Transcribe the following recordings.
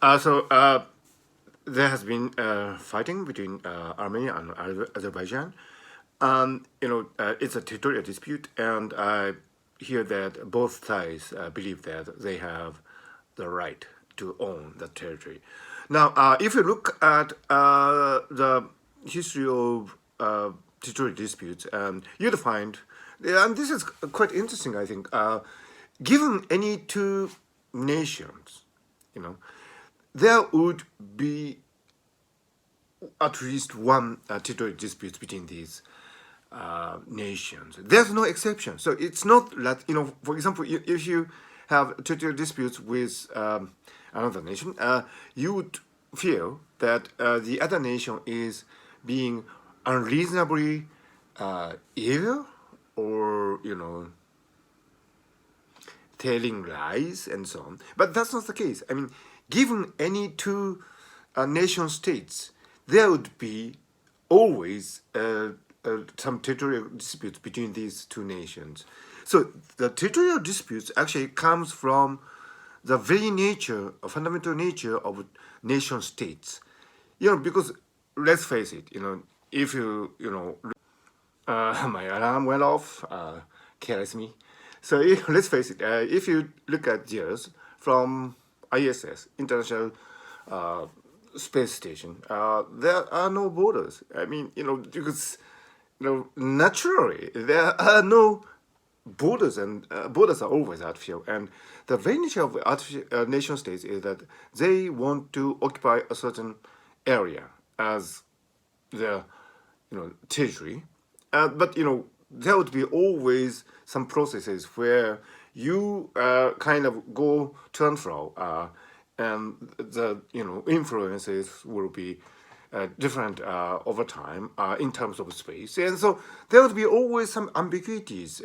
There has been fighting between Armenia and Azerbaijan. It's a territorial dispute, and I hear that both sides believe that they have the right to own the territory. Now, if you look at the history of territorial disputes, you'd find, and this is quite interesting, I think, given any two nations, you know, there would be at least one territorial dispute between these nations. There's no exception. So it's not that, for example, if you have territorial disputes with another nation, you would feel that the other nation is being unreasonably evil or, telling lies and so on. But that's not the case. I mean, given any two nation states, there would be always some territorial disputes between these two nations. So the territorial disputes actually comes from the very nature, fundamental nature of nation states. Because let's face it, if my alarm went off, careless me. So let's face it, if you look at years from ISS, International Space Station, there are no borders. I mean, because naturally there are no borders, and borders are always artificial. And the very nature of artificial nation states is that they want to occupy a certain area as their, territory. But there would be always some processes where you kind of go to and fro, and the influences will be different over time in terms of space, and so there would be always some ambiguities,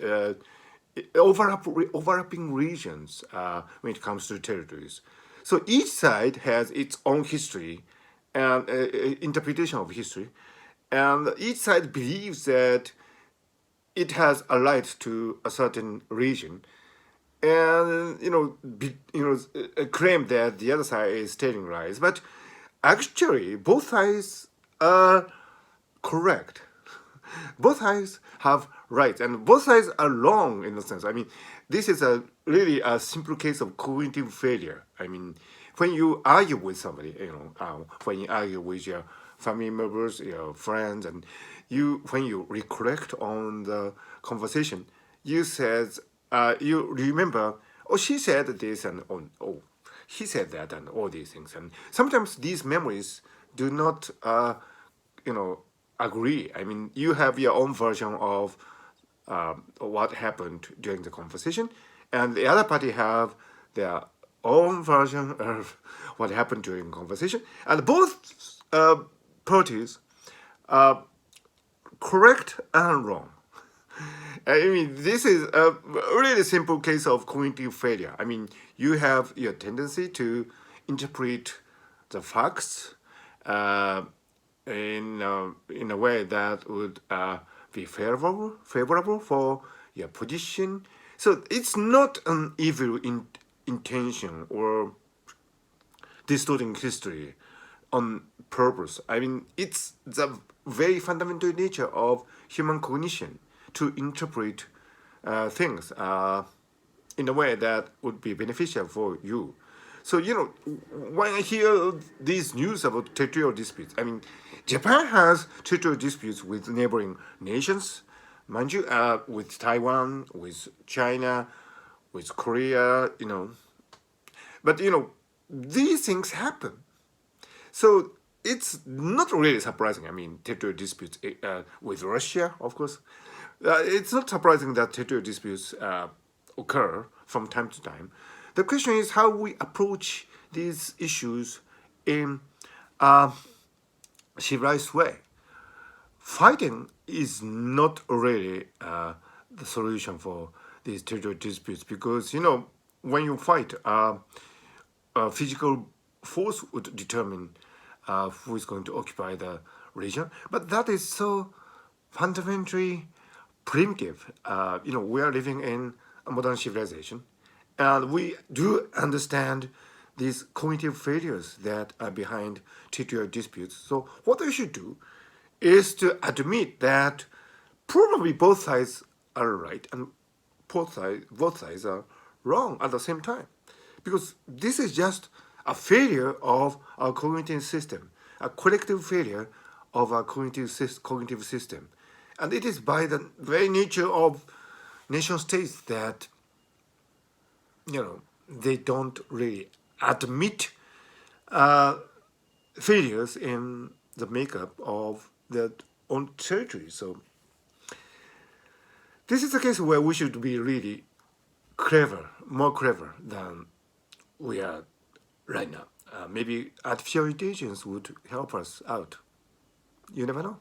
overlapping regions when it comes to territories. So each side has its own history and interpretation of history, and each side believes that it has a right to a certain region, and claim that the other side is telling lies. But actually, both sides are correct. Both sides have rights, and both sides are wrong in a sense. I mean, this is really a simple case of cognitive failure. I mean, when you argue with somebody, when you argue with your family members, your friends, and when you recollect on the conversation, you remember, oh, she said this, and oh, he said that, and all these things. And sometimes these memories do not, agree. I mean, you have your own version of what happened during the conversation, and the other party have their own version of what happened during conversation, and both parties are correct and wrong. I mean, this is a really simple case of cognitive failure. I mean, you have your tendency to interpret the facts in a way that would be favorable for your position. So it's not an evil intention or distorting history on purpose. I mean, it's the very fundamental nature of human cognition to interpret things in a way that would be beneficial for you. So, when I hear these news about territorial disputes, I mean, Japan has territorial disputes with neighboring nations, mind you, with Taiwan, with China, with Korea, But, these things happen. So it's not really surprising. I mean, territorial disputes with Russia, of course. It's not surprising that territorial disputes occur from time to time. The question is how we approach these issues in a civilized way. Fighting is not really the solution for these territorial disputes because, when you fight, physical force would determine who is going to occupy the region. But that is so fundamentally primitive. We are living in a modern civilization, and we do understand these cognitive failures that are behind territorial disputes. So what we should do is to admit that probably both sides are right and both sides are wrong at the same time. Because this is just a failure of our cognitive system, a collective failure of our cognitive system. And it is by the very nature of nation states that, they don't really admit failures in the makeup of their own territory. So this is a case where we should be really clever, more clever than we are right now. Maybe artificial intelligence would help us out. You never know.